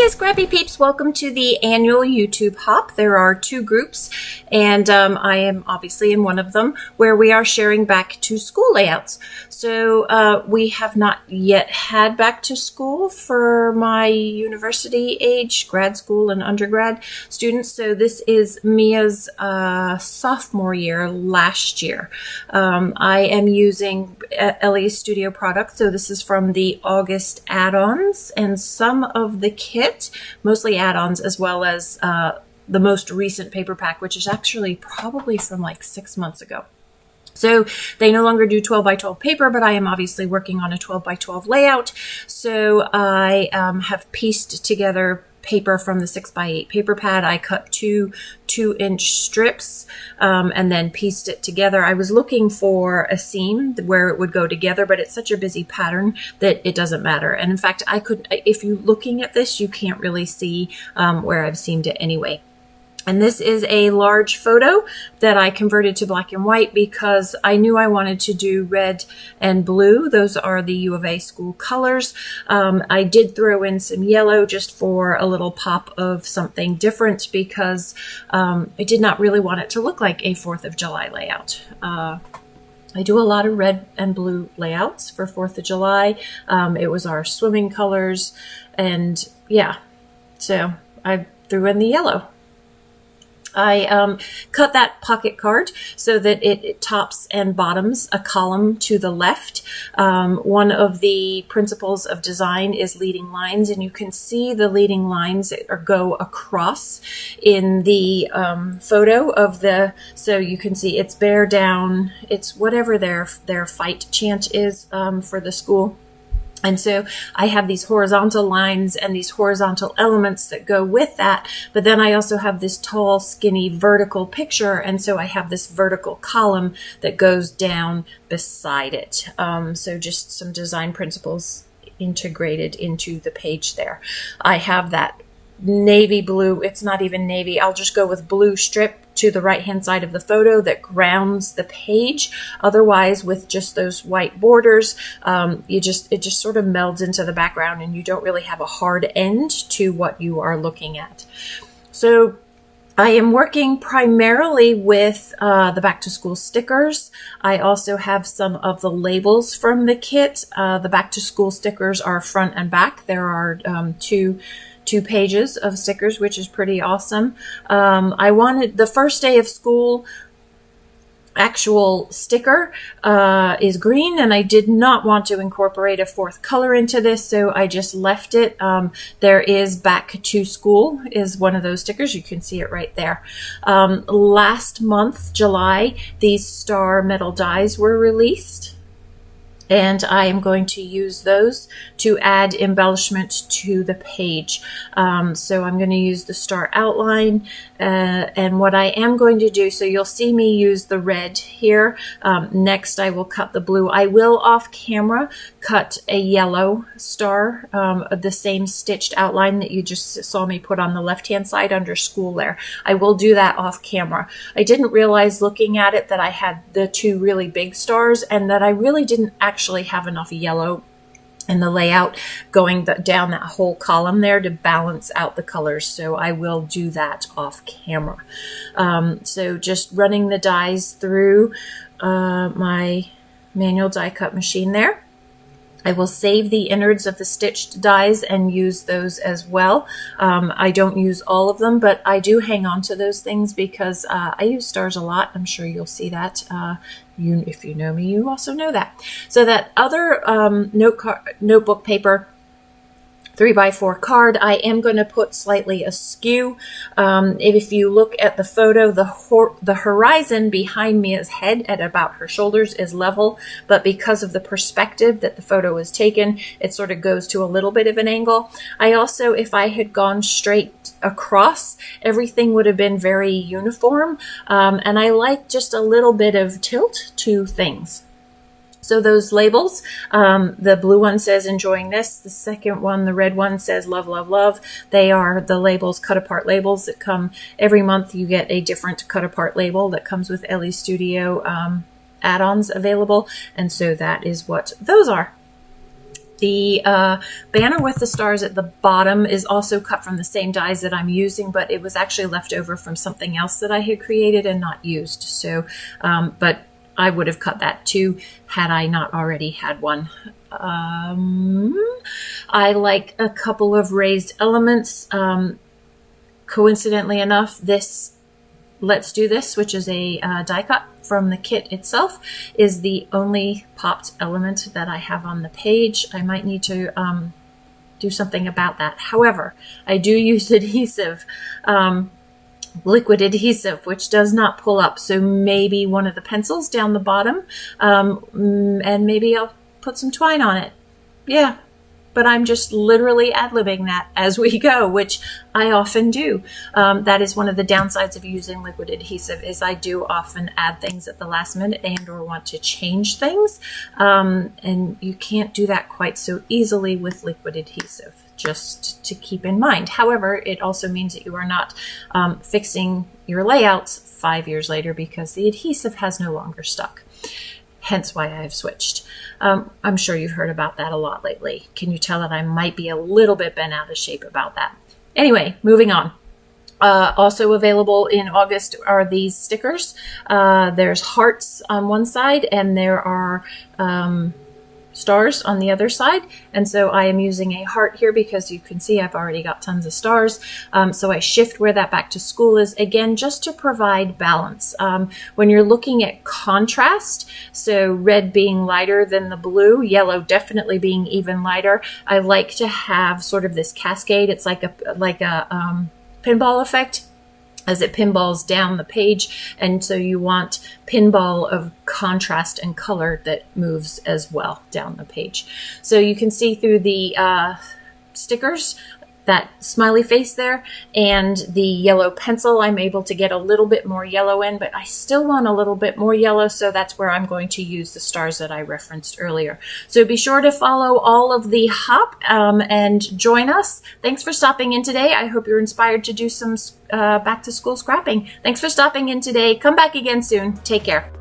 Hey Scrappy Peeps, welcome to the annual YouTube Hop. There are two groups and I am obviously in one of them where we are sharing back to school layouts. So we have not yet had back to school for my university age, grad school and undergrad students. So this is Mia's sophomore year last year. I am using Elle's Studio product. So this is from the August add-ons and some of the kit, mostly add-ons, as well as the most recent paper pack, which is actually probably from like 6 months ago. So they no longer do 12 by 12 paper, but I am obviously working on a 12 by 12 layout. So I have pieced together paper from the 6 by 8 paper pad. I cut two 2-inch strips and then pieced it together. I was looking for a seam where it would go together, but it's such a busy pattern that it doesn't matter. And in fact, I could, if you're looking at this, you can't really see where I've seamed it anyway. And this is a large photo that I converted to black and white because I knew I wanted to do red and blue. Those are the U of A school colors. I did throw in some yellow just for a little pop of something different because I did not really want it to look like a 4th of July layout. I do a lot of red and blue layouts for 4th of July. It was our swimming colors, and yeah, so I threw in the yellow. I cut that pocket card so that it tops and bottoms a column to the left. One of the principles of design is leading lines, and you can see the leading lines that go across in the photo of the, so you can see it's bear down, it's whatever their fight chant is for the school. And so I have these horizontal lines and these horizontal elements that go with that. But then I also have this tall, skinny, vertical picture. And so I have this vertical column that goes down beside it. So just some design principles integrated into the page there. I have that navy blue. It's not even navy. I'll just go with blue strip to the right hand side of the photo that grounds the page. Otherwise, with just those white borders, it just sort of melds into the background and you don't really have a hard end to what you are looking at. So I am working primarily with the back to school stickers. I also have some of the labels from the kit. The back to school stickers are front and back. There are two pages of stickers, which is pretty awesome. I wanted the first day of school actual sticker is green, and I did not want to incorporate a 4th color into this, so I just left it. There is back to school is one of those stickers. You can see it right there. Last month, July, these star metal dies were released. And I am going to use those to add embellishment to the page. So I'm going to use the star outline. And what I am going to do, so you'll see me use the red here. Next, I will cut the blue. I will off camera cut a yellow star, the same stitched outline that you just saw me put on the left-hand side under school there. I will do that off camera. I didn't realize looking at it that I had the two really big stars and that I really didn't actually have enough yellow in the layout going down that whole column there to balance out the colors. So I will do that off camera. So just running the dies through my manual die cut machine there. I will save the innards of the stitched dies and use those as well. I don't use all of them, but I do hang on to those things because I use stars a lot. I'm sure you'll see that. If you know me, you also know that. So that other notebook paper 3x4 card, I am going to put slightly askew. If you look at the photo, the horizon behind Mia's head at about her shoulders is level, but because of the perspective that the photo was taken, it sort of goes to a little bit of an angle. I also, if I had gone straight across, everything would have been very uniform, and I like just a little bit of tilt to things. So those labels, the blue one says enjoying this. The second one, the red one, says love, love, love. They are the labels, cut apart labels that come every month. You get a different cut apart label that comes with Elle's Studio add-ons available. And so that is what those are. The banner with the stars at the bottom is also cut from the same dies that I'm using, but it was actually left over from something else that I had created and not used. So, but I would have cut that too had I not already had one. I like a couple of raised elements. Coincidentally enough, this Let's Do This, which is a die cut from the kit itself, is the only popped element that I have on the page. I might need to do something about that. However, I do use adhesive, liquid adhesive, which does not pull up. So maybe one of the pencils down the bottom, and maybe I'll put some twine on it. Yeah. But I'm just literally ad-libbing that as we go, which I often do. That is one of the downsides of using liquid adhesive, is I do often add things at the last minute and or want to change things. And you can't do that quite so easily with liquid adhesive, just to keep in mind. However, it also means that you are not fixing your layouts 5 years later because the adhesive has no longer stuck. Hence why I've switched. I'm sure you've heard about that a lot lately. Can you tell that I might be a little bit bent out of shape about that? Anyway, moving on. Also available in August are these stickers. There's hearts on one side and there are stars on the other side. And so I am using a heart here because you can see I've already got tons of stars. So I shift where that back to school is, again, just to provide balance. When you're looking at contrast, so red being lighter than the blue, yellow definitely being even lighter, I like to have sort of this cascade. It's like a pinball effect as it pinballs down the page. And so you want pinball of contrast and color that moves as well down the page. So you can see through the stickers, that smiley face there, and the yellow pencil, I'm able to get a little bit more yellow in, but I still want a little bit more yellow, so that's where I'm going to use the stars that I referenced earlier. So be sure to follow all of the hop and join us. Thanks for stopping in today. I hope you're inspired to do some back to school scrapping. Thanks for stopping in today. Come back again soon. Take care.